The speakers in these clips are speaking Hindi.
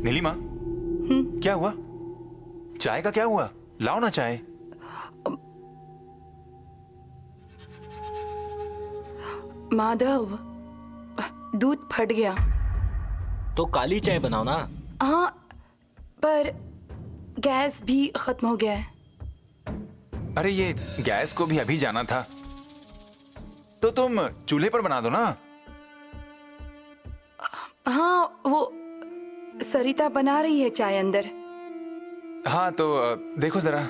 नीलिमा, क्या हुआ? चाय का क्या हुआ? लाओ ना चाय। माधव, दूध फट गया। तो काली चाय बनाओ ना। हाँ, पर गैस भी खत्म हो गया है। अरे ये गैस को भी अभी जाना था, तो तुम चूल्हे पर बना दो ना। हाँ, वो सरिता बना रही है चाय अंदर। हाँ तो देखो जरा।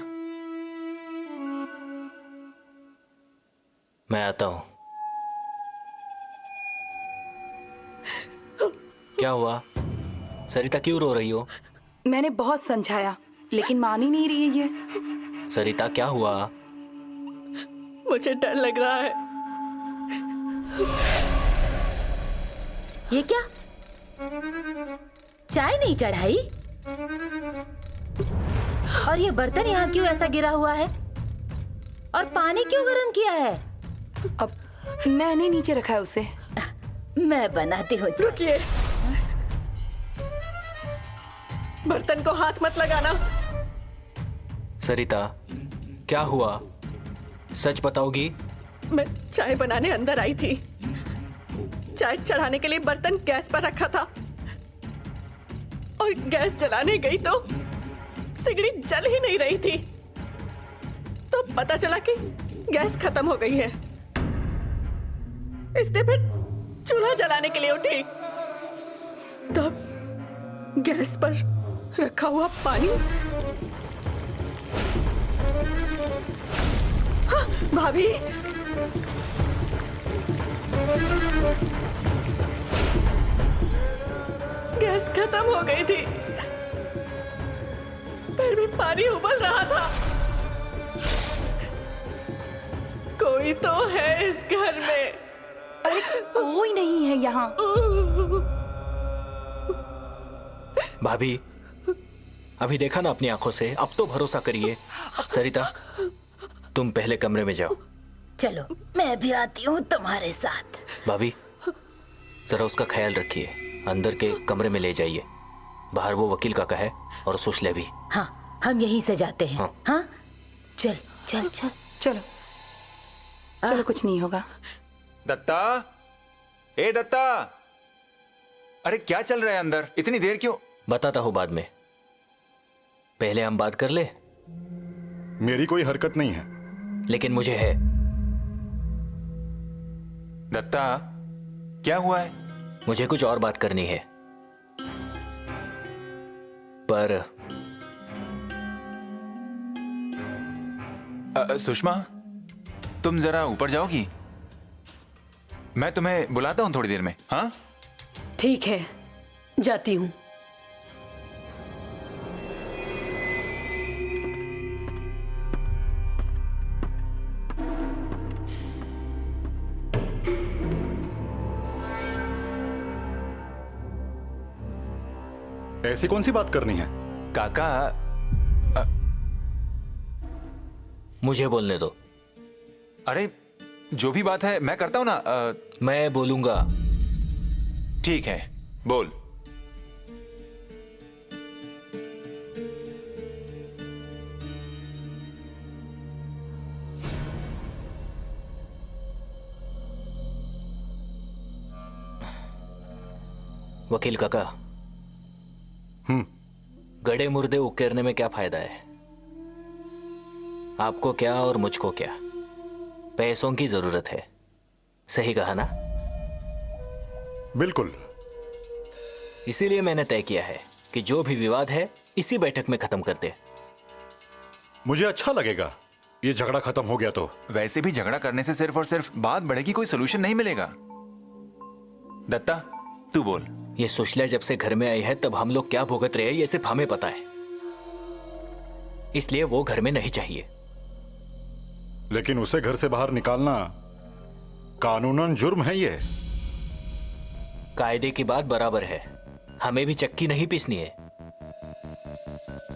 मैं आता हूं। क्या हुआ सरिता, क्यों रो रही हो? मैंने बहुत समझाया लेकिन मान ही नहीं रही है ये। सरिता क्या हुआ? मुझे डर लग रहा है। ये क्या? चाय नहीं चढ़ाई? और ये बर्तन यहाँ क्यों ऐसा गिरा हुआ है? और पानी क्यों गर्म किया है? अब मैंने नीचे रखा है उसे। मैं बनाती हूँ। रुकिए, बर्तन को हाथ मत लगाना। सरिता क्या हुआ, सच बताओगी? मैं चाय बनाने अंदर आई थी। चाय चढ़ाने के लिए बर्तन गैस पर रखा था और गैस जलाने गई तो सिगड़ी जल ही नहीं रही थी। तो पता चला कि गैस खत्म हो गई है। इसलिए फिर चूल्हा जलाने के लिए उठी। तब गैस पर रखा हुआ पानी, हाँ, भाभी, गैस खत्म हो गई थी, फिर भी पानी उबल रहा था। कोई तो है इस घर में। अरे कोई नहीं है यहाँ। भाभी, अभी देखा ना अपनी आंखों से, अब तो भरोसा करिए। सरिता तुम पहले कमरे में जाओ। चलो मैं भी आती हूँ तुम्हारे साथ। भाभी जरा उसका ख्याल रखिए, अंदर के कमरे में ले जाइए। बाहर वो वकील काका है और सुशले भी। हाँ, हम यहीं से जाते हैं। हाँ, चल चल चल चलो चलो, कुछ नहीं होगा। दत्ता, ए दत्ता, अरे क्या चल रहा है अंदर? इतनी देर क्यों? बताता हूँ बाद में, पहले हम बात कर ले। मेरी कोई हरकत नहीं है। लेकिन मुझे है। दत्ता क्या हुआ है? मुझे कुछ और बात करनी है, पर सुषमा, तुम जरा ऊपर जाओगी? मैं तुम्हें बुलाता हूं थोड़ी देर में। हाँ ठीक है, जाती हूँ। ऐसी कौन सी बात करनी है? काका, मुझे बोलने दो। अरे जो भी बात है मैं करता हूं ना। मैं बोलूंगा। ठीक है, बोल। वकील काका, गड़े मुर्दे उकेरने में क्या फायदा है? आपको क्या और मुझको क्या, पैसों की जरूरत है। सही कहा ना? बिल्कुल। इसीलिए मैंने तय किया है कि जो भी विवाद है इसी बैठक में खत्म कर दे। मुझे अच्छा लगेगा ये झगड़ा खत्म हो गया तो। वैसे भी झगड़ा करने से सिर्फ और सिर्फ बात बढ़ेगी, कोई सोल्यूशन नहीं मिलेगा। दत्ता तू बोल। ये सुशल्या जब से घर में आई है तब हम लोग क्या भुगत रहे हैं ये सिर्फ हमें पता है, इसलिए वो घर में नहीं चाहिए। लेकिन उसे घर से बाहर निकालना कानूनन जुर्म है। ये कायदे की बात बराबर है, हमें भी चक्की नहीं पीसनी है,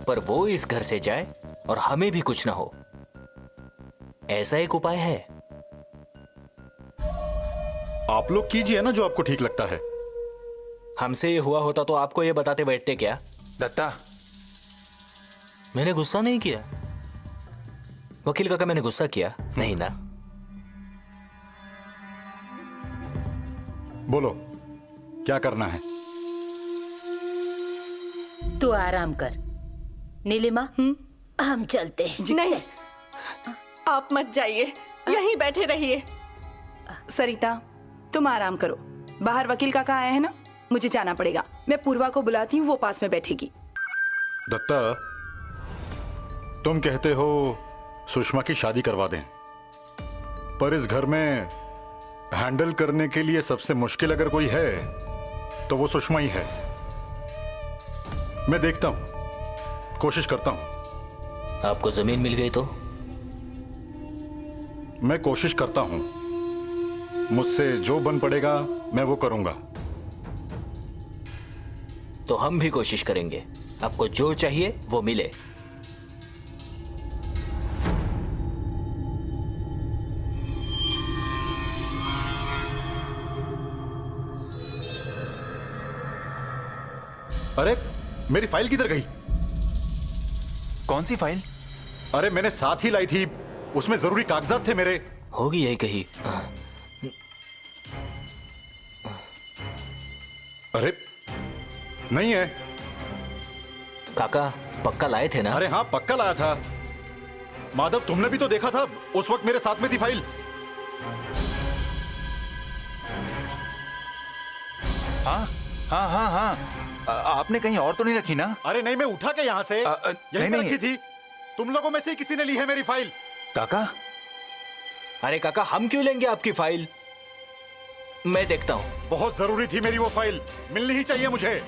पर वो इस घर से जाए और हमें भी कुछ ना हो, ऐसा एक उपाय है। आप लोग कीजिए ना जो आपको ठीक लगता है। हमसे ये हुआ होता तो आपको ये बताते बैठते क्या? दत्ता, मैंने गुस्सा नहीं किया। वकील काका, मैंने गुस्सा किया नहीं ना? बोलो, क्या करना है? तू आराम कर। नीलिमा, हम चलते हैं। नहीं, आप मत जाइए, यहीं बैठे रहिए। सरिता, तुम आराम करो। बाहर वकील काका आए हैं ना, मुझे जाना पड़ेगा। मैं पूर्वा को बुलाती हूँ, वो पास में बैठेगी। दत्ता, तुम कहते हो सुषमा की शादी करवा दें, पर इस घर में हैंडल करने के लिए सबसे मुश्किल अगर कोई है तो वो सुषमा ही है। मैं देखता हूं, कोशिश करता हूं। आपको जमीन मिल गई तो? मैं कोशिश करता हूं, मुझसे जो बन पड़ेगा मैं वो करूंगा। तो हम भी कोशिश करेंगे, आपको जो चाहिए वो मिले। अरे, मेरी फाइल किधर गई? कौन सी फाइल? अरे, मैंने साथ ही लाई थी, उसमें जरूरी कागजात थे मेरे। होगी यही कहीं। अरे, नहीं है। काका, पक्का लाए थे ना? अरे हाँ, पक्का लाया था। माधव, तुमने भी तो देखा था, उस वक्त मेरे साथ में थी फाइल। हाँ हाँ हाँ हाँ, आपने कहीं और तो नहीं रखी ना? अरे नहीं, मैं उठा के यहाँ से यहीं नहीं, पे रखी थी। तुम लोगों में से ही किसी ने ली है मेरी फाइल। काका, अरे काका, हम क्यों लेंगे आपकी फाइल? मैं देखता हूँ। बहुत जरूरी थी मेरी वो फाइल, मिलनी ही चाहिए मुझे।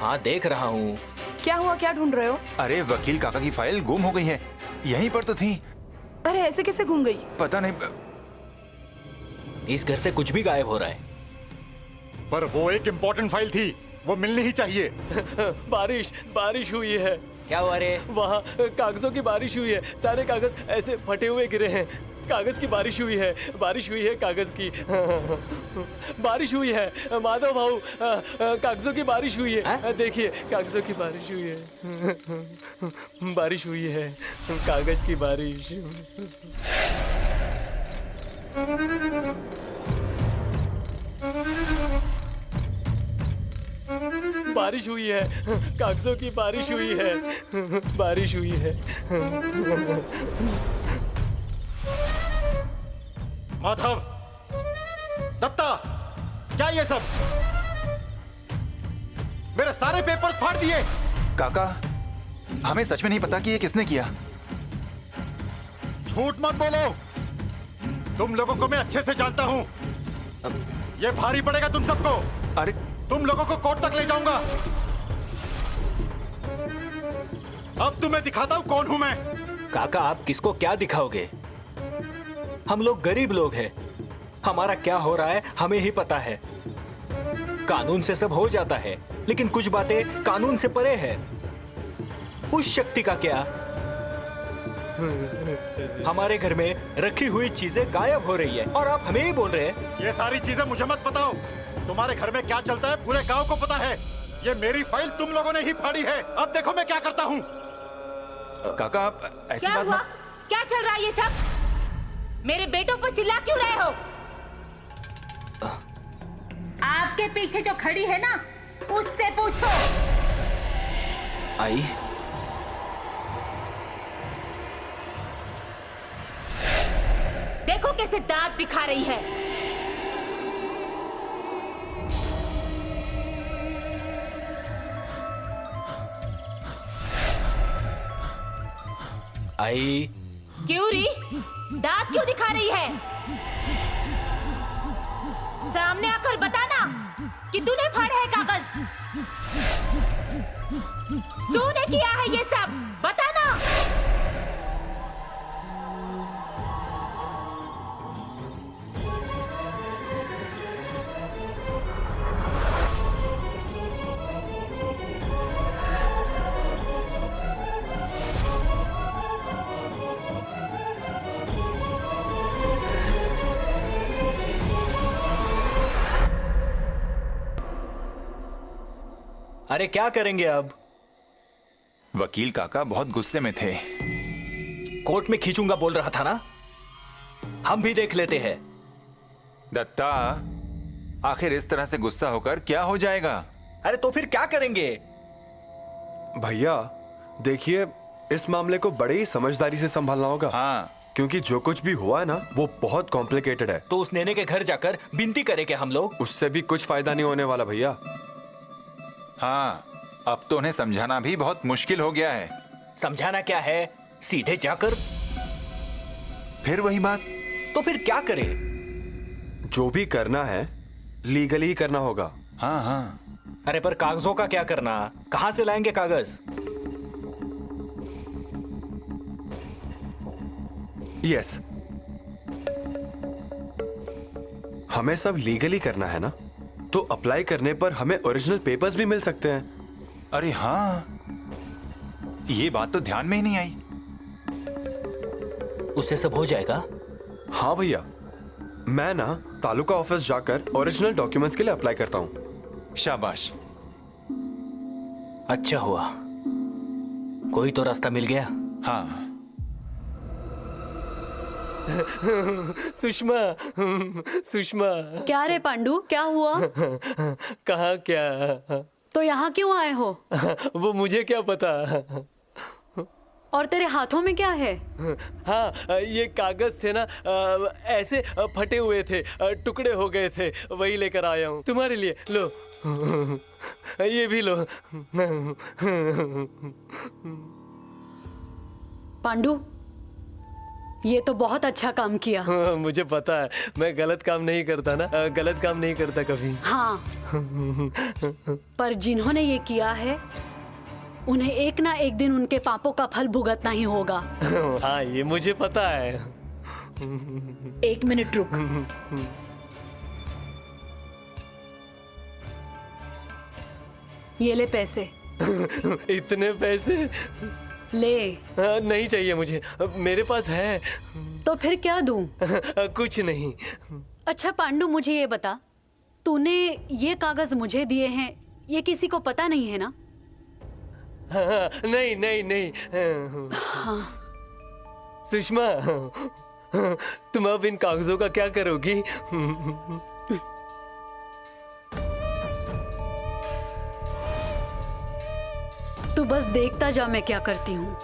हाँ, देख रहा हूँ। क्या हुआ, क्या ढूंढ रहे हो? अरे वकील काका की फाइल गुम हो गई है, यहीं पर तो थी। अरे ऐसे कैसे घूम गई? पता नहीं। इस घर से कुछ भी गायब हो रहा है। पर वो एक इम्पोर्टेंट फाइल थी, वो मिलनी ही चाहिए। बारिश हुई है। क्या हुआ रे? वहाँ कागजों की बारिश हुई है, सारे कागज ऐसे फटे हुए गिरे हैं। कागज की बारिश हुई है कागज की। बारिश हुई है माधव भाऊ, कागजों की बारिश हुई है। देखिए, कागजों की बारिश हुई है। बारिश हुई है, कागज की बारिश। बारिश हुई है, कागजों की बारिश हुई है। बारिश हुई है। माधव, दत्ता, क्या ये सब? मेरे सारे पेपर्स फाड़ दिए। काका, हमें सच में नहीं पता कि ये किसने किया। झूठ मत बोलो, तुम लोगों को मैं अच्छे से जानता हूं। ये भारी पड़ेगा तुम सबको। अरे, तुम लोगों को कोर्ट तक ले जाऊंगा। अब तुम्हें दिखाता हूं कौन हूं मैं। काका, आप किसको क्या दिखाओगे? हम लोग गरीब लोग हैं, हमारा क्या हो रहा है हमें ही पता है। कानून से सब हो जाता है, लेकिन कुछ बातें कानून से परे है। उस शक्ति का क्या? हमारे घर में रखी हुई चीजें गायब हो रही है और आप हमें ही बोल रहे हैं। ये सारी चीजें मुझे मत बताओ। तुम्हारे घर में क्या चलता है पूरे गांव को पता है। ये मेरी फाइल तुम लोगों ने ही फाड़ी है। अब देखो मैं क्या करता हूँ। काका, आप ऐसी क्या बात हुआ? मत। क्या चल रहा है ये सब? मेरे बेटों पर चिल्ला क्यों रहे हो? आपके पीछे जो खड़ी है ना, उससे पूछो। आई, देखो कैसे दांत दिखा रही है। आई, क्यों री? दांत क्यों दिखा रही है? सामने आकर बताना कि तूने फाड़ा है कागज। तूने किया है ये सब, बताना। अरे क्या करेंगे अब? वकील काका बहुत गुस्से में थे। कोर्ट में खींचूंगा बोल रहा था ना। हम भी देख लेते हैं। दत्ता, आखिर इस तरह से गुस्सा होकर क्या हो जाएगा? अरे तो फिर क्या करेंगे? भैया देखिए, इस मामले को बड़े ही समझदारी से संभालना होगा। हाँ, क्योंकि जो कुछ भी हुआ है ना, वो बहुत कॉम्प्लिकेटेड है। तो उस नेने के घर जाकर विनती करेंगे हम लोग। उससे भी कुछ फायदा नहीं होने वाला भैया। हाँ, अब तो उन्हें समझाना भी बहुत मुश्किल हो गया है। समझाना क्या है, सीधे जाकर। फिर वही बात। तो फिर क्या करें? जो भी करना है लीगली ही करना होगा। हाँ हाँ। अरे पर कागजों का क्या करना? कहां से लाएंगे कागज? यस, हमें सब लीगली करना है ना, तो अप्लाई करने पर हमें ओरिजिनल पेपर्स भी मिल सकते हैं। अरे हाँ, ये बात तो ध्यान में ही नहीं आई। उससे सब हो जाएगा? हाँ भैया, मैं ना तालुका ऑफिस जाकर ओरिजिनल डॉक्यूमेंट्स के लिए अप्लाई करता हूँ। शाबाश। अच्छा हुआ, कोई तो रास्ता मिल गया। हाँ। सुषमा, सुषमा। क्या रे पांडु, क्या हुआ? कहाँ क्या? तो यहाँ क्यों आए हो? वो मुझे क्या पता। और तेरे हाथों में क्या है? हाँ, ये कागज थे ना, ऐसे फटे हुए थे, टुकड़े हो गए थे, वही लेकर आया हूँ तुम्हारे लिए। लो, ये भी लो। पांडु, ये तो बहुत अच्छा काम किया। मुझे पता है, मैं गलत काम नहीं करता ना, गलत काम नहीं करता कभी। हाँ, पर जिन्होंने ये किया है उन्हें एक ना एक दिन उनके पापों का फल भुगतना ही होगा। हाँ, ये मुझे पता है। एक मिनट रुक। ये ले पैसे। इतने पैसे? ले। नहीं चाहिए मुझे, मेरे पास है। तो फिर क्या दूं? कुछ नहीं। अच्छा पांडु, मुझे ये बता, तूने ये कागज मुझे दिए हैं, ये किसी को पता नहीं है ना? नहीं नहीं नहीं। हाँ। सुषमा, तुम अब इन कागजों का क्या करोगी? तू बस देखता जा मैं क्या करती हूँ।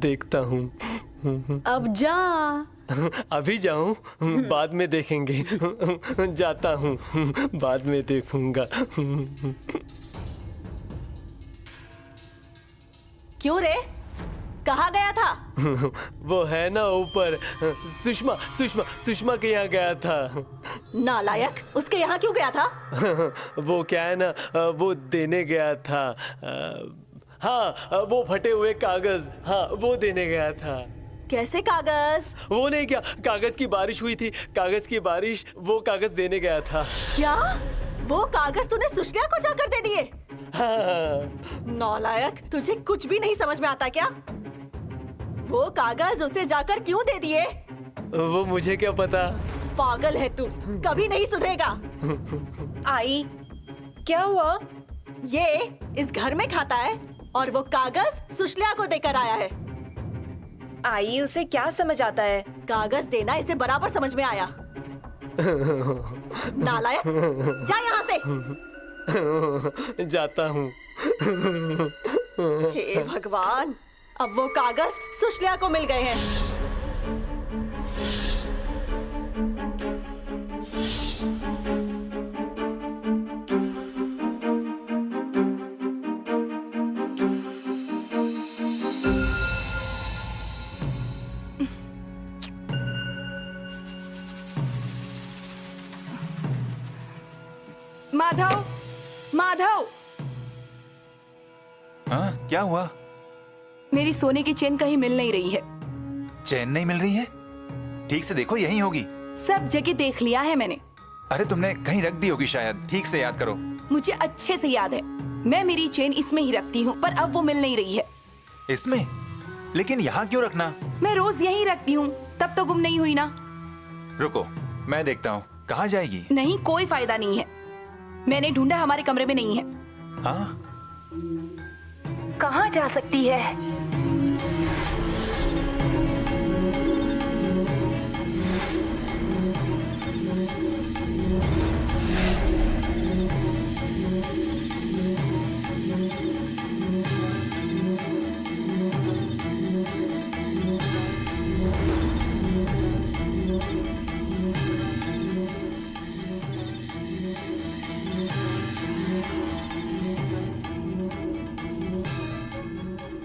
देखता हूँ। अब जा। अभी जाऊं? बाद में देखेंगे। जाता हूँ, बाद में देखूंगा। क्यों रे, कहाँ गया था? वो है ना ऊपर, सुषमा सुषमा सुषमा के यहाँ गया था। नालायक, उसके यहाँ क्यों गया था? वो क्या है ना, वो देने गया था। हाँ, वो फटे हुए कागज, हाँ वो देने गया था। कैसे कागज? वो नहीं, क्या कागज की बारिश हुई थी, कागज की बारिश, वो कागज देने गया था। क्या? वो कागज तूने सुशल्या को जाकर दे दिए? हाँ। नालायक, तुझे कुछ भी नहीं समझ में आता क्या? वो कागज उसे जाकर क्यों दे दिए? वो मुझे क्या पता। पागल है तू, कभी नहीं सुधरेगा। आई, क्या हुआ? ये इस घर में खाता है और वो कागज सुशल्या को देकर आया है। आई, उसे क्या समझ आता है? कागज देना इसे बराबर समझ में आया। नालायक, जा यहाँ से। जाता हूँ। हे भगवान, अब वो कागज सुशल्या को मिल गए हैं। माधव, माधव, हाँ, क्या हुआ? मेरी सोने की चेन कहीं मिल नहीं रही है। चैन नहीं मिल रही है? ठीक से देखो, यहीं होगी। सब जगह देख लिया है मैंने। अरे तुमने कहीं रख दी होगी शायद, ठीक से याद करो। मुझे अच्छे से याद है, मैं मेरी चेन इसमें ही रखती हूँ, पर अब वो मिल नहीं रही है। इसमें? लेकिन यहाँ क्यों रखना? मैं रोज यहीं रखती हूँ, तब तो गुम नहीं हुई ना। रुको, मैं देखता हूँ, कहाँ जाएगी? नहीं, कोई फायदा नहीं है। मैंने ढूंढा, हमारे कमरे में नहीं है। हाँ? कहाँ जा सकती है?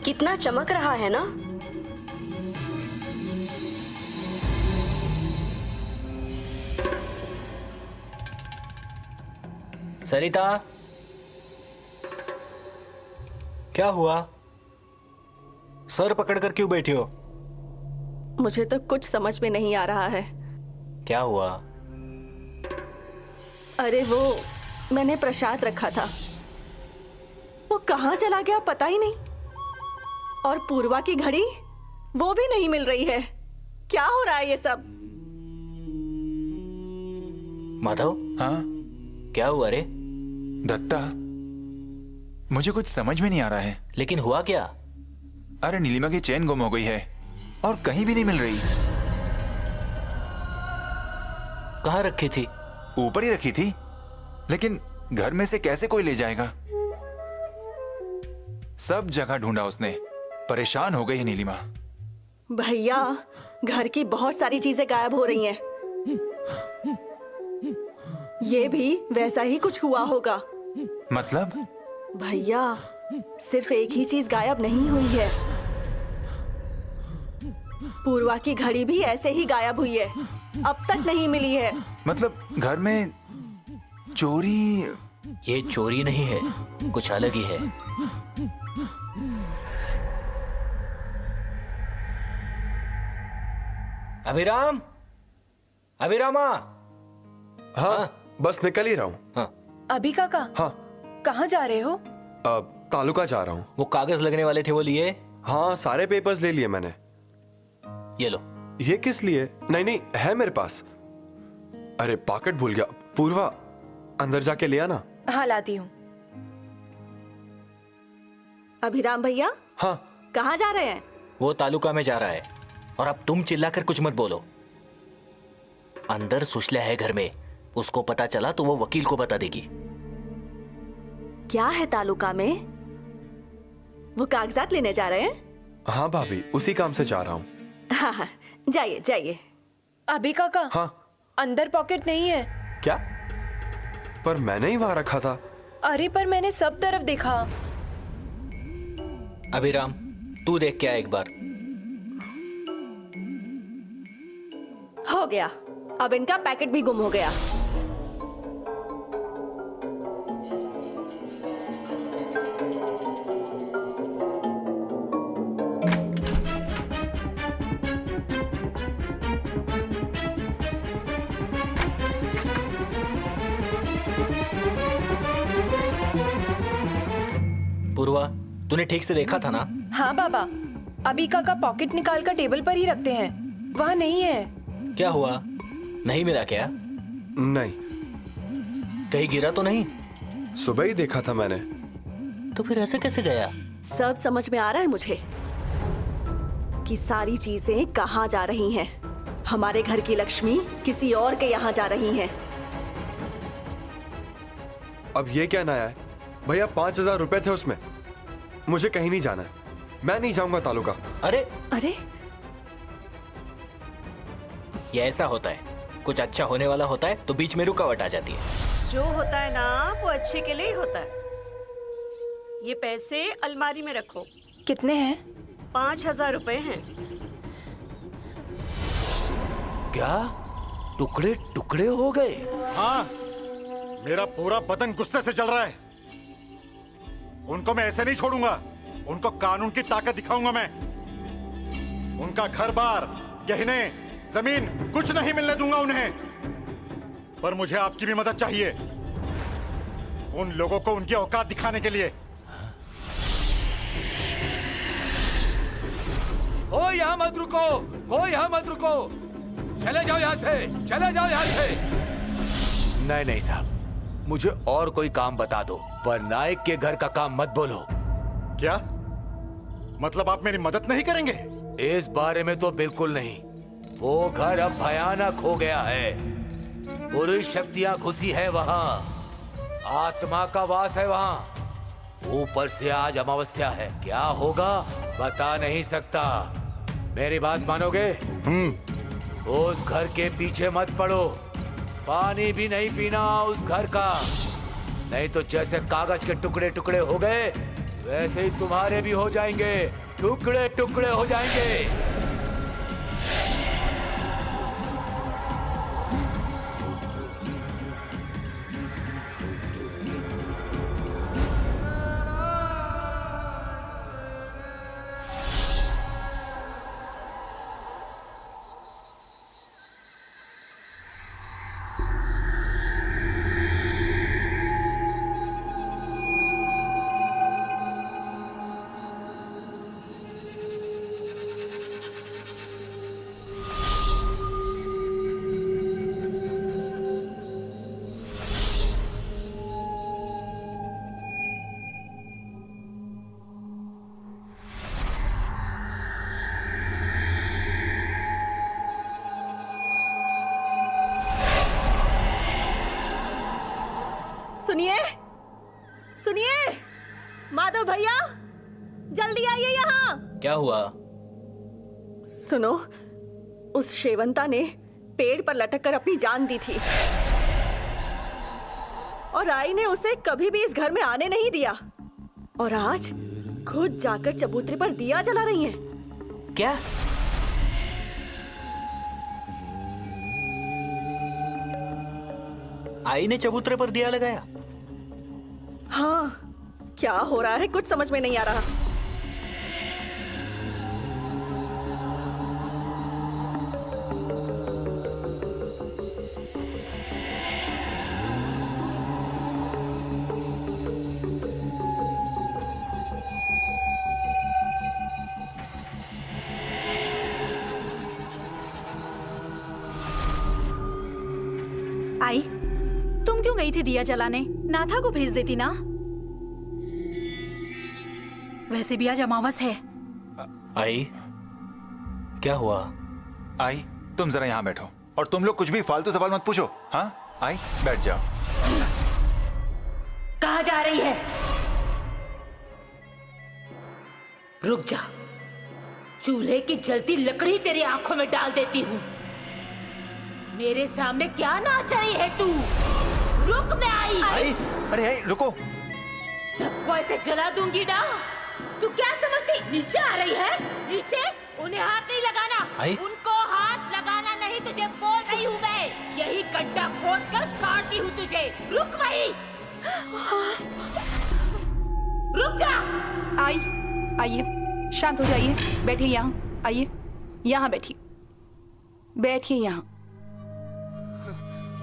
कितना चमक रहा है ना। सरिता, क्या हुआ? सर पकड़कर क्यों बैठी हो? मुझे तो कुछ समझ में नहीं आ रहा है। क्या हुआ? अरे वो मैंने प्रसाद रखा था, वो कहाँ चला गया पता ही नहीं। और पूर्वा की घड़ी वो भी नहीं मिल रही है। क्या हो रहा है ये सब? माधव, हाँ? क्या हुआ रे? दत्ता, मुझे कुछ समझ में नहीं आ रहा है। लेकिन हुआ क्या? अरे नीलिमा की चेन गुम हो गई है और कहीं भी नहीं मिल रही। कहाँ रखी थी? ऊपर ही रखी थी, लेकिन घर में से कैसे कोई ले जाएगा? सब जगह ढूंढा उसने। परेशान हो गई है नीलिमा। भैया, घर की बहुत सारी चीजें गायब हो रही हैं। ये भी वैसा ही कुछ हुआ होगा। मतलब? भैया, सिर्फ एक ही चीज गायब नहीं हुई है। पूर्वा की घड़ी भी ऐसे ही गायब हुई है, अब तक नहीं मिली है। मतलब घर में चोरी? ये चोरी नहीं है, कुछ अलग ही है। अभिराम, अभिरामा। हाँ, बस निकल ही रहा हूँ। हाँ। अभी काका? हाँ। कहाँ जा रहे हो? तालुका जा रहा हूँ। वो कागज लगने वाले थे, वो लिए? हाँ, सारे पेपर्स ले लिए मैंने। ये लो। ये किस लिए? नहीं नहीं, है मेरे पास। अरे पॉकेट भूल गया। पूर्वा, अंदर जाके ले आना। हाँ, लाती हूँ। अभिराम भैया। हाँ। कहाँ जा रहे हैं? वो तालुका में जा रहा है। और अब तुम चिल्लाकर कुछ मत बोलो। अंदर सुशल्या है घर में, उसको पता चला तो वो वकील को बता देगी। क्या है तालुका में? वो कागजात लेने जा रहे हैं? हाँ भाभी, उसी काम से जा रहा हूँ। हाँ हाँ, जाइए जाइए। अभी काका? हाँ। अंदर पॉकेट नहीं है। क्या? पर मैंने ही वहां रखा था। अरे पर मैंने सब तरफ देखा। अभिराम, तू देख क्या एक बार। हो गया, अब इनका पैकेट भी गुम हो गया। पूर्वा, तूने ठीक से देखा था ना? हाँ बाबा, अभी काका पॉकेट निकाल कर टेबल पर ही रखते हैं, वहाँ नहीं है। क्या हुआ? नहीं मिला क्या? नहीं। कहीं गिरा तो नहीं? सुबह ही देखा था मैंने। तो फिर ऐसे कैसे गया? सब समझ में आ रहा है मुझे कि सारी चीजें कहाँ जा रही हैं। हमारे घर की लक्ष्मी किसी और के यहाँ जा रही है। अब ये क्या नया है? भैया 5,000 रुपए थे उसमें। मुझे कहीं नहीं जाना है, मैं नहीं जाऊंगा तालुका। अरे अरे, ये ऐसा होता है, कुछ अच्छा होने वाला होता है तो बीच में रुकावट आ जाती है। जो होता है ना वो अच्छे के लिए ही होता है। ये पैसे अलमारी में रखो। कितने हैं? 5,000 रुपए हैं। क्या टुकड़े टुकड़े हो गए? हाँ, मेरा पूरा बदन गुस्से से जल रहा है। उनको मैं ऐसे नहीं छोड़ूंगा। उनको कानून की ताकत दिखाऊंगा मैं। उनका घर बार, गहने, जमीन कुछ नहीं मिलने दूंगा उन्हें। पर मुझे आपकी भी मदद चाहिए, उन लोगों को उनकी औकात दिखाने के लिए। ओ यहाँ मत रुको, कोई यहाँ मत रुको, चले जाओ यहाँ से, चले जाओ यहाँ से। नहीं नहीं साहब, मुझे और कोई काम बता दो, पर नायक के घर का काम मत बोलो। क्या मतलब आप मेरी मदद नहीं करेंगे? इस बारे में तो बिल्कुल नहीं। वो घर अब भयानक हो गया है। बुरी शक्तियां घुसी है वहाँ, आत्मा का वास है वहाँ। ऊपर से आज अमावस्या है, क्या होगा बता नहीं सकता। मेरी बात मानोगे? उस घर के पीछे मत पड़ो, पानी भी नहीं पीना उस घर का, नहीं तो जैसे कागज के टुकड़े टुकड़े हो गए वैसे ही तुम्हारे भी हो जाएंगे, टुकड़े टुकड़े हो जाएंगे। सुनिए, सुनिए, माधव भैया, जल्दी आइए यहाँ। क्या हुआ? सुनो, उस शेवंता ने पेड़ पर लटक कर अपनी जान दी थी और आई ने उसे कभी भी इस घर में आने नहीं दिया, और आज खुद जाकर चबूतरे पर दिया जला रही हैं। क्या? आई ने चबूतरे पर दिया लगाया? हाँ, क्या हो रहा है कुछ समझ में नहीं आ रहा। आई, तुम क्यों गई थी दिया जलाने? नाथा को भेज देती ना। वैसे भी आज अमावस है। आई, क्या हुआ? आई, तुम जरा यहाँ बैठो और तुम लोग कुछ भी फालतू सवाल मत पूछो। हाँ आई, बैठ जाओ। कहाँ जा रही है? रुक जा, चूल्हे की जलती लकड़ी तेरी आंखों में डाल देती हूँ। मेरे सामने क्या नाच रही है तू? रुक, मैं आई। आई, अरे आई, रुको। सबको ऐसे जला दूंगी ना। तू क्या समझती? नीचे आ रही है? नीचे? उन्हें हाथ नहीं लगाना। आई? उनको हाथ लगाना नहीं, तुझे बोल रही हूँ मैं। यही गड्ढा खोद कर काटती हूँ तुझे। रुक वहीं। रुक जा। आई, आइए, शांत हो जाइए, बैठिए यहाँ। आइए, यहाँ बैठिए, बैठिए यहाँ।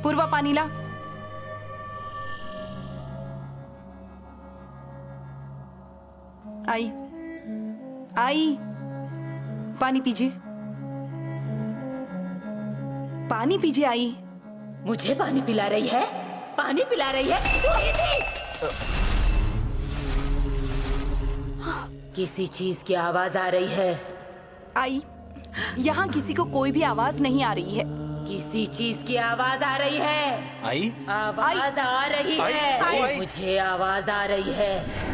पूर्वा, पानी ला। आई, आई, पानी पीजिए, पानी पीजिए। आई, मुझे पानी पिला रही है? पानी पिला रही है? तू ही थी। किसी चीज की आवाज आ रही है। आई, यहाँ किसी को कोई भी आवाज नहीं आ रही है। किसी चीज की आवाज आ रही है। आई? आवाज आ रही है। मुझे आवाज आ रही है।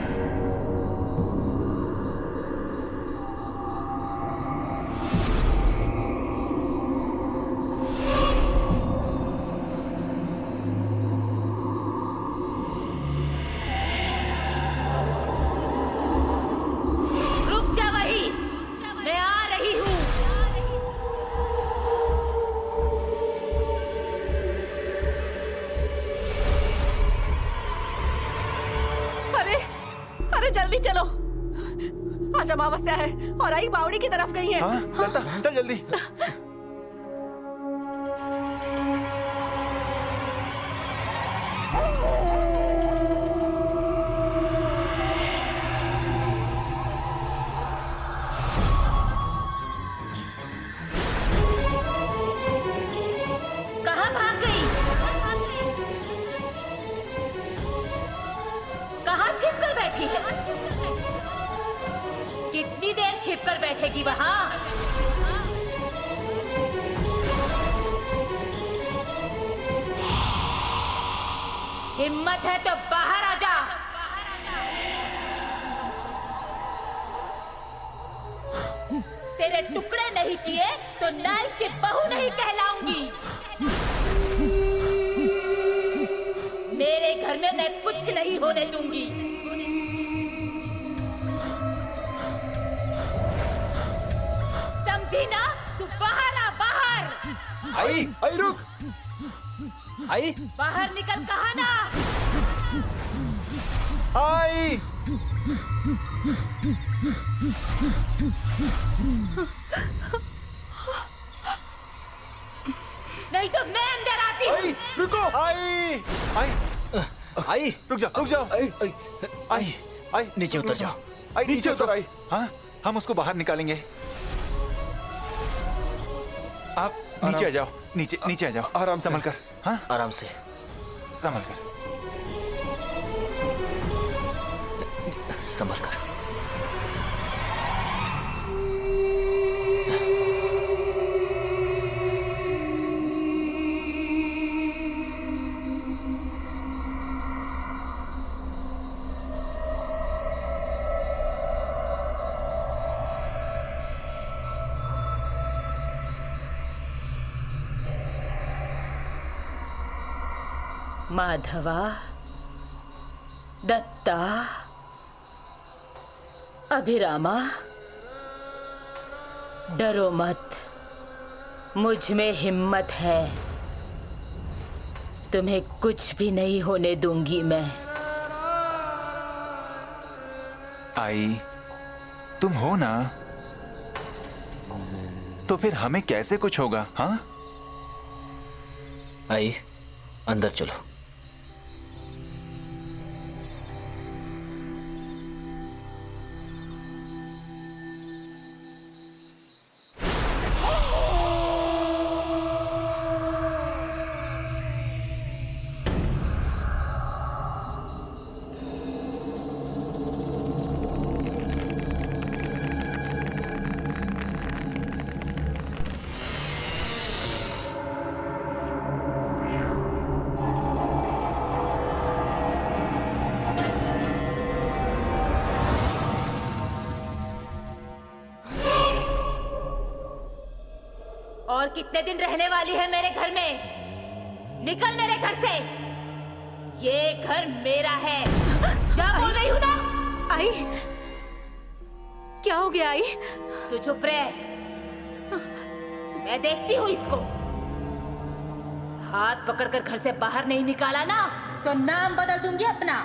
रुक जा वहीं, मैं आ रही हूँ। अरे जल्दी चलो, आज अमावस्या है और आई बावड़ी की तरफ गई है। हाँ, लता, चल जल्दी। कहाँ भाग गई? बैठी है? कितनी देर छिप कर बैठेगी वहाँ? हिम्मत है तो बाहर आ जा। तेरे टुकड़े नहीं किए तो नायक की बहू नहीं कहलाऊंगी। मेरे घर में मैं कुछ नहीं होने दूंगी। समझी ना? तू बाहर आ, बाहर। आई रुक। आई बाहर निकल, कहा ना? आई नहीं तो मैं अंदर आती हूँ। आई रुको। आई आई रुक जाओ। आई नीचे उतर जाओ। आई नीचे उतर। आई हाँ, हम उसको बाहर निकालेंगे। आप नीचे आ जाओ। नीचे आ जाओ। आराम संभल कर। हाँ, आराम से संभल कर। संभल कर। माधवा, दत्ता, अभिरामा, डरो मत। मुझ में हिम्मत है। तुम्हें कुछ भी नहीं होने दूंगी मैं। आई, तुम हो ना? तो फिर हमें कैसे कुछ होगा? हाँ, आई अंदर चलो। और कितने दिन रहने वाली है मेरे घर में? निकल मेरे घर से। ये घर मेरा है। क्या बोल रही हूँ ना? आई, क्या हो गया आई? तू चुप रह। मैं देखती हूँ इसको। हाथ पकड़कर घर से बाहर नहीं निकाला ना तो नाम बदल दूंगी अपना।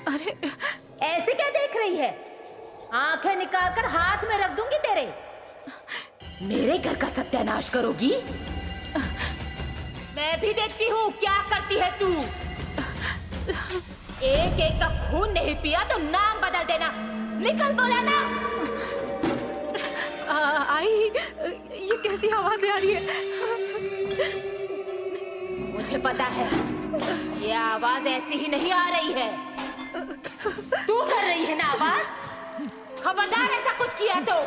अरे ऐसे क्या देख रही है? आंखें निकालकर हाथ में रख दूंगी तेरे। मेरे घर का सत्यानाश करोगी? मैं भी देखती हूँ क्या करती है तू। एक एक का खून नहीं पिया तो नाम बदल देना। निकल, बोला ना। आई, ये कैसी आवाजें आ रही है? मुझे पता है ये आवाज ऐसी ही नहीं आ रही है। तू कर रही है ना आवाज। खबरदार ऐसा कुछ किया तो।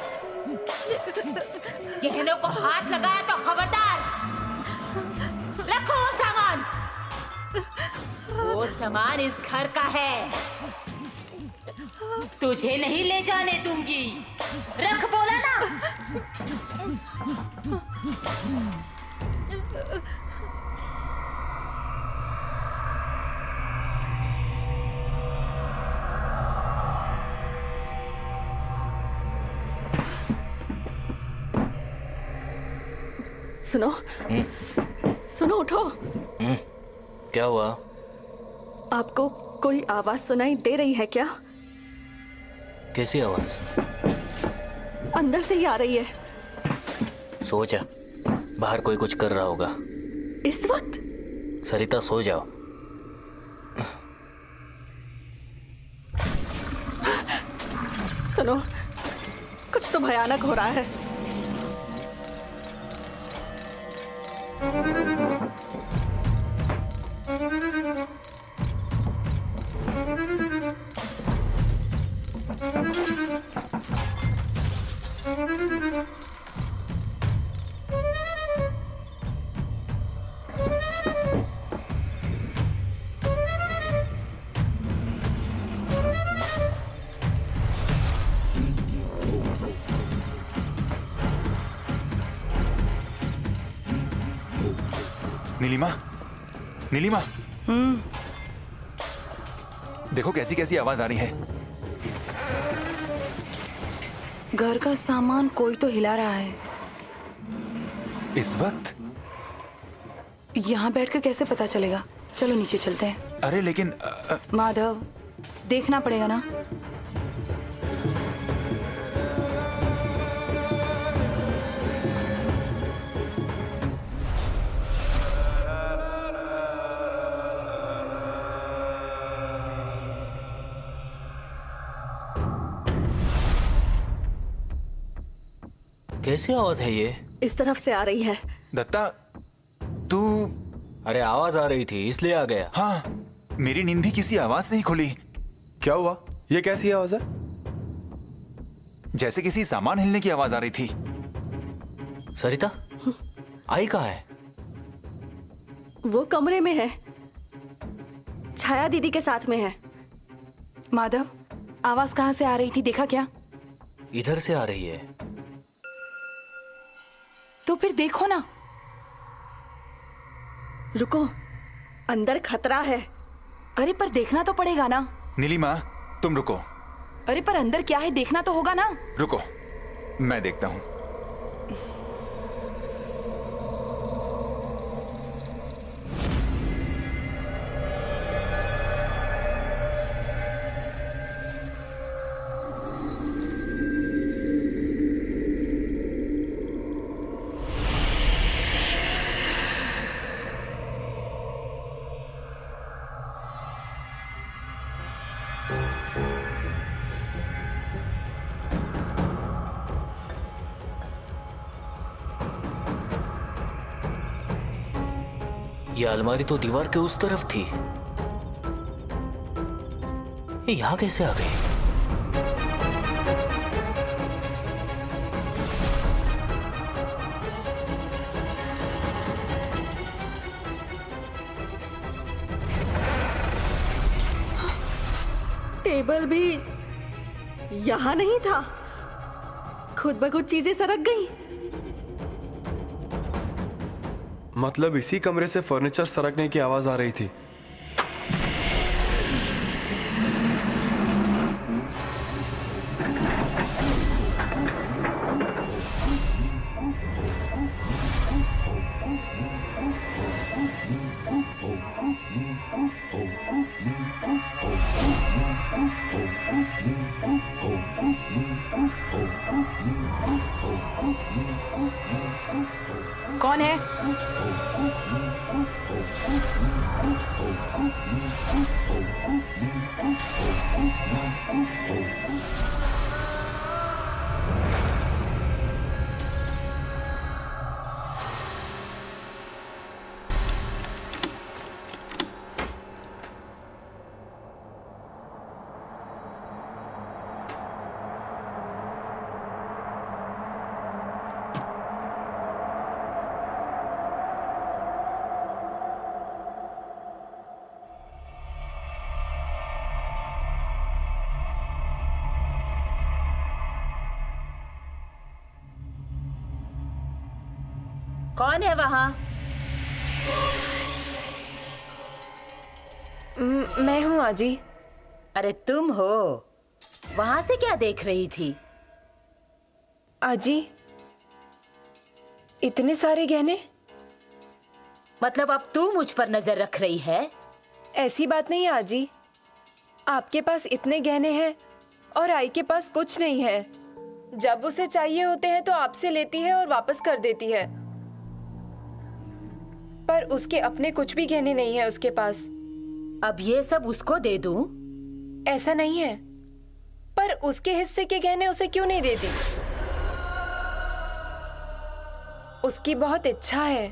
गहनों को हाथ लगाया तो खबरदार। रखो वो सामान। वो सामान इस घर का है। तुझे नहीं ले जाने दूंगी। रख, बोला ना। सुनो, सुनो, उठो। क्या हुआ? आपको कोई आवाज सुनाई दे रही है क्या? कैसी आवाज? अंदर से ही आ रही है। सो जा, बाहर कोई कुछ कर रहा होगा। इस वक्त? सरिता सो जाओ। सुनो, कुछ तो भयानक हो रहा है। नीलिमा, नीलिमा, देखो कैसी कैसी आवाज आ रही है। घर का सामान कोई तो हिला रहा है। इस वक्त? यहाँ बैठकर कैसे पता चलेगा? चलो नीचे चलते हैं। अरे लेकिन माधव, देखना पड़ेगा ना। कैसी आवाज है ये? इस तरफ से आ रही है। दत्ता, तू? अरे आवाज आ रही थी इसलिए आ गया। हाँ, मेरी नींद भी किसी आवाज से ही खुली। क्या हुआ? ये कैसी आवाज है? जैसे किसी सामान हिलने की आवाज आ रही थी। सरिता, आई कहाँ है? वो कमरे में है, छाया दीदी के साथ में है। माधव, आवाज कहाँ से आ रही थी, देखा क्या? इधर से आ रही है। तो फिर देखो ना। रुको, अंदर खतरा है। अरे पर देखना तो पड़ेगा ना। नीलिमा, तुम रुको। अरे पर अंदर क्या है देखना तो होगा ना। रुको, मैं देखता हूं। ये अलमारी तो दीवार के उस तरफ थी। ये यहाँ कैसे आ गई? टेबल भी यहाँ नहीं था। खुद ब खुद चीजें सरक गई। मतलब इसी कमरे से फर्नीचर सरकने की आवाज आ रही थी। कौन है? कौन है वहाँ? मैं हूँ आजी। अरे तुम हो? वहाँ से क्या देख रही थी? आजी, इतने सारे गहने? मतलब अब तू मुझ पर नजर रख रही है? ऐसी बात नहीं आजी। आपके पास इतने गहने हैं और आई के पास कुछ नहीं है। जब उसे चाहिए होते हैं तो आपसे लेती है और वापस कर देती है। पर उसके अपने कुछ भी गहने नहीं है उसके पास। अब ये सब उसको दे दूं? ऐसा नहीं है, पर उसके हिस्से के गहने उसे क्यों नहीं देती? उसकी बहुत इच्छा है।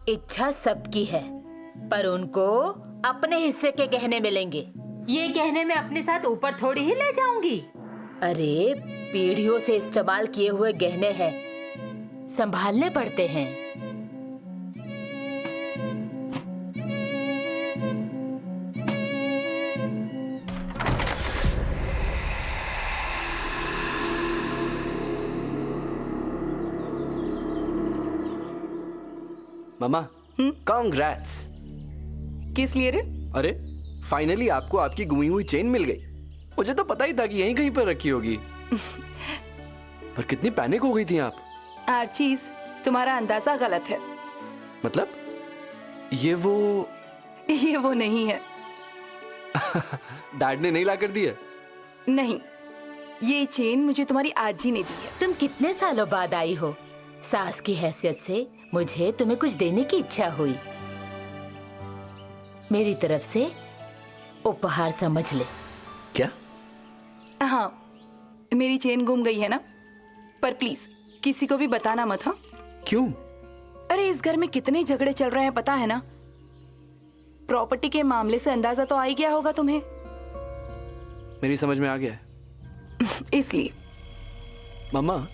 इच्छा सबकी है, पर उनको अपने हिस्से के गहने मिलेंगे। ये गहने मैं अपने साथ ऊपर थोड़ी ही ले जाऊंगी। अरे पीढ़ियों से इस्तेमाल किए हुए गहने हैं, संभालने पड़ते हैं। मामा, कॉन्ग्रेट्स। किस लिए रे? अरे फाइनली आपको आपकी गुमी हुई चेन मिल गई। मुझे तो पता ही था कि यहीं कहीं पर रखी होगी। पर कितनी पैनिक हो गई थी आप। आर्चीज, तुम्हारा अंदाजा गलत है। मतलब ये वो नहीं है। डैड ने नहीं ला कर दी है? नहीं, ये चेन मुझे तुम्हारी आजी ने दी है। तुम कितने सालों बाद आई हो? सास की हैसियत से मुझे तुम्हें कुछ देने की इच्छा हुई। मेरी तरफ से उपहार समझ ले। क्या? हाँ, मेरी चेन गुम गई है ना, पर प्लीज किसी को भी बताना मत। हाँ? क्यों? अरे इस घर में कितने झगड़े चल रहे हैं पता है ना। प्रॉपर्टी के मामले से अंदाजा तो आ ही गया होगा तुम्हें। मेरी समझ में आ गया है। इसलिए मम्मा,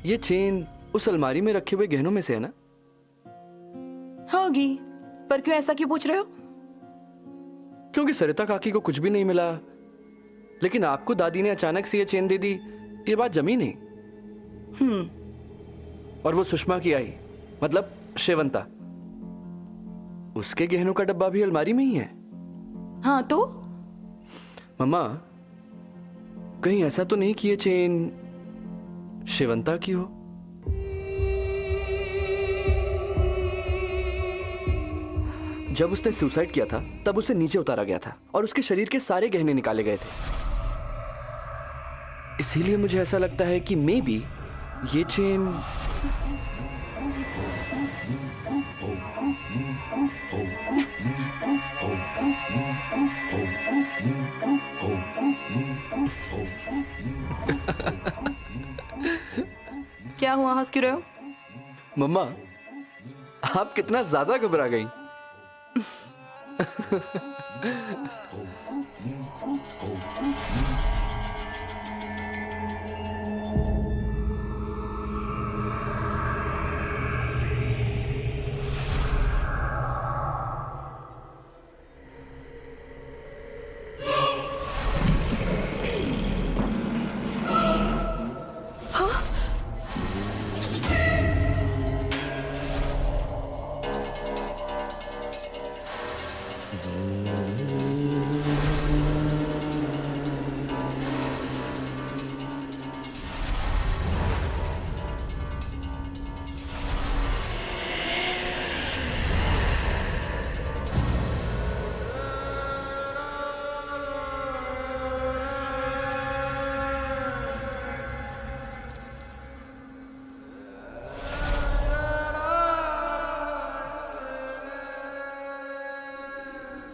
ये चेन उस अलमारी में रखे हुए गहनों में से है ना? होगी, पर क्यों ऐसा क्यों पूछ रहे हो? क्योंकि सरिता काकी को कुछ भी नहीं मिला, लेकिन आपको दादी ने अचानक से ये चेन दे दी। ये बात जमी नहीं। और वो सुषमा की आई, मतलब शेवंता, उसके गहनों का डब्बा भी अलमारी में ही है। हाँ तो? मम्मा, कहीं ऐसा तो नहीं कि ये चेन शेवंता की हो? जब उसने सुसाइड किया था तब उसे नीचे उतारा गया था और उसके शरीर के सारे गहने निकाले गए थे। इसीलिए मुझे ऐसा लगता है कि मे बी ये चेन क्या हुआ, हंस क्यों रहे हो? मम्मा, आप कितना ज्यादा घबरा गई।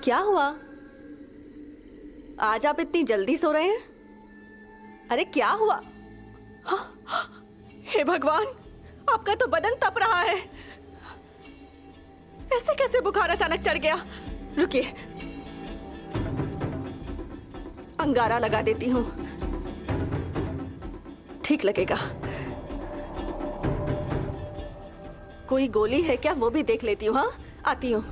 क्या हुआ? आज आप इतनी जल्दी सो रहे हैं? अरे क्या हुआ? हाँ, हे भगवान, आपका तो बदन तप रहा है। ऐसे कैसे बुखार अचानक चढ़ गया? रुकिए, अंगारा लगा देती हूँ, ठीक लगेगा। कोई गोली है क्या, वो भी देख लेती हूँ। हाँ, आती हूँ।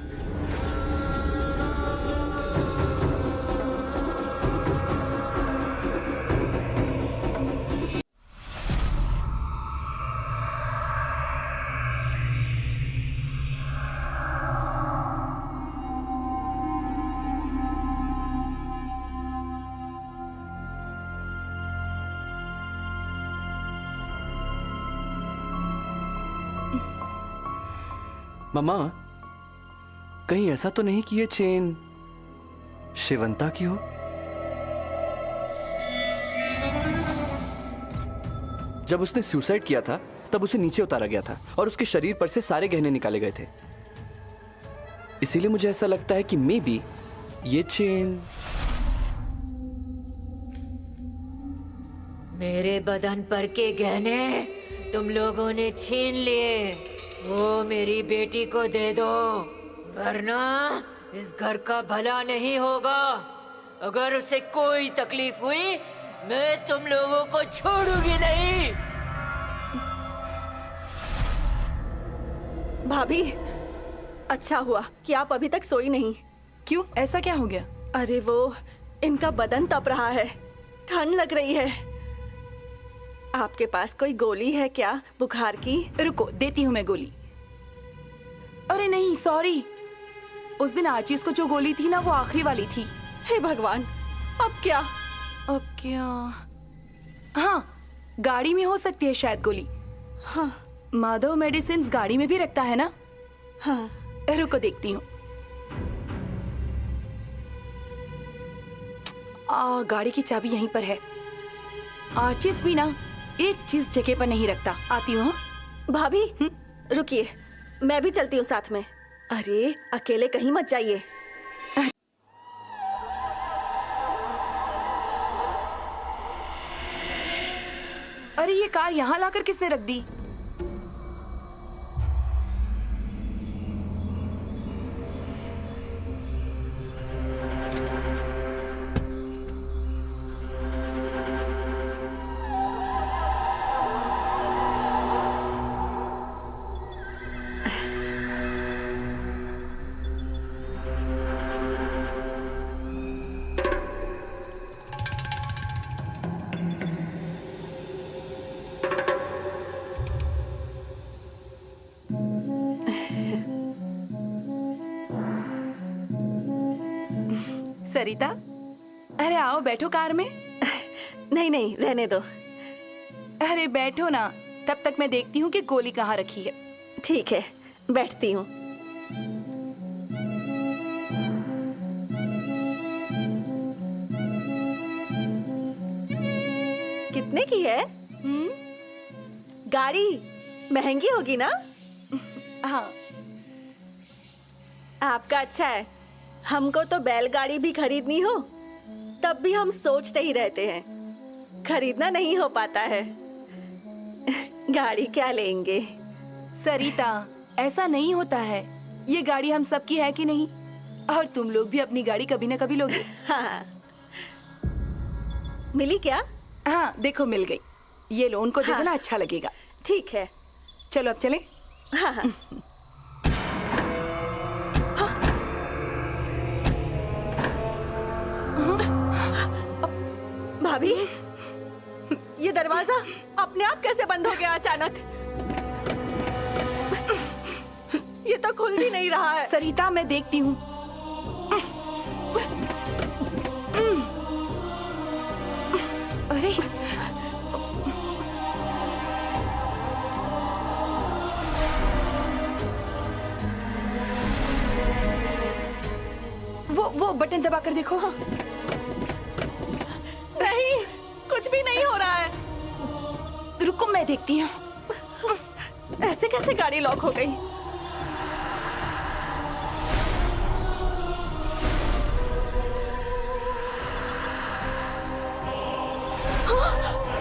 मम्मा, कहीं ऐसा तो नहीं कि ये चेन शेवंता की हो? जब उसने सुसाइड किया था तब उसे नीचे उतारा गया था और उसके शरीर पर से सारे गहने निकाले गए थे। इसीलिए मुझे ऐसा लगता है कि मे बी ये चेन मेरे बदन पर के गहने तुम लोगों ने छीन लिए। वो मेरी बेटी को दे दो, वरना इस घर का भला नहीं होगा। अगर उसे कोई तकलीफ हुई, मैं तुम लोगों को छोड़ूंगी नहीं। भाभी, अच्छा हुआ कि आप अभी तक सोई नहीं। क्यों, ऐसा क्या हो गया? अरे वो, इनका बदन तप रहा है, ठंड लग रही है। आपके पास कोई गोली है क्या बुखार की? रुको, देती हूँ मैं गोली। अरे नहीं, सॉरी। उस दिन आशीष को जो गोली थी ना, वो आखिरी वाली थी। हे भगवान, अब क्या? अब क्या? हाँ, गाड़ी में हो सकती है शायद गोली। हाँ, माधव मेडिसिन्स गाड़ी में भी रखता है ना? हाँ, रुको देखती हूँ। गाड़ी की चाबी यहीं पर है। आशीष भी ना एक चीज जगह पर नहीं रखता। आती हूँ। भाभी रुकिए, मैं भी चलती हूँ साथ में। अरे अकेले कहीं मत जाइए। अरे ये कार यहाँ लाकर किसने रख दी? सरिता, अरे आओ बैठो कार में। नहीं नहीं, रहने दो। अरे बैठो ना, तब तक मैं देखती हूँ कि गोली कहाँ रखी है। ठीक है, बैठती हूँ। कितने की है? गाड़ी महंगी होगी ना? हाँ। आपका अच्छा है। हमको तो बैलगाड़ी भी खरीदनी हो तब भी हम सोचते ही रहते हैं, खरीदना नहीं हो पाता है। गाड़ी क्या लेंगे? सरिता, ऐसा नहीं होता है। ये गाड़ी हम सबकी है कि नहीं? और तुम लोग भी अपनी गाड़ी कभी ना कभी लोगे। हाँ। मिली क्या? हाँ देखो, मिल गई। ये लो, उनको देखो ना, अच्छा लगेगा। ठीक है, चलो अब चले। हाँ हाँ। भाभी, ये दरवाजा अपने आप कैसे बंद हो गया अचानक? ये तो खुल भी नहीं रहा है। सरिता, मैं देखती हूँ। अरे वो बटन दबा कर देखो। नहीं, कुछ भी नहीं हो रहा है। रुको, मैं देखती हूँ। ऐसे कैसे गाड़ी लॉक हो गई? हाँ?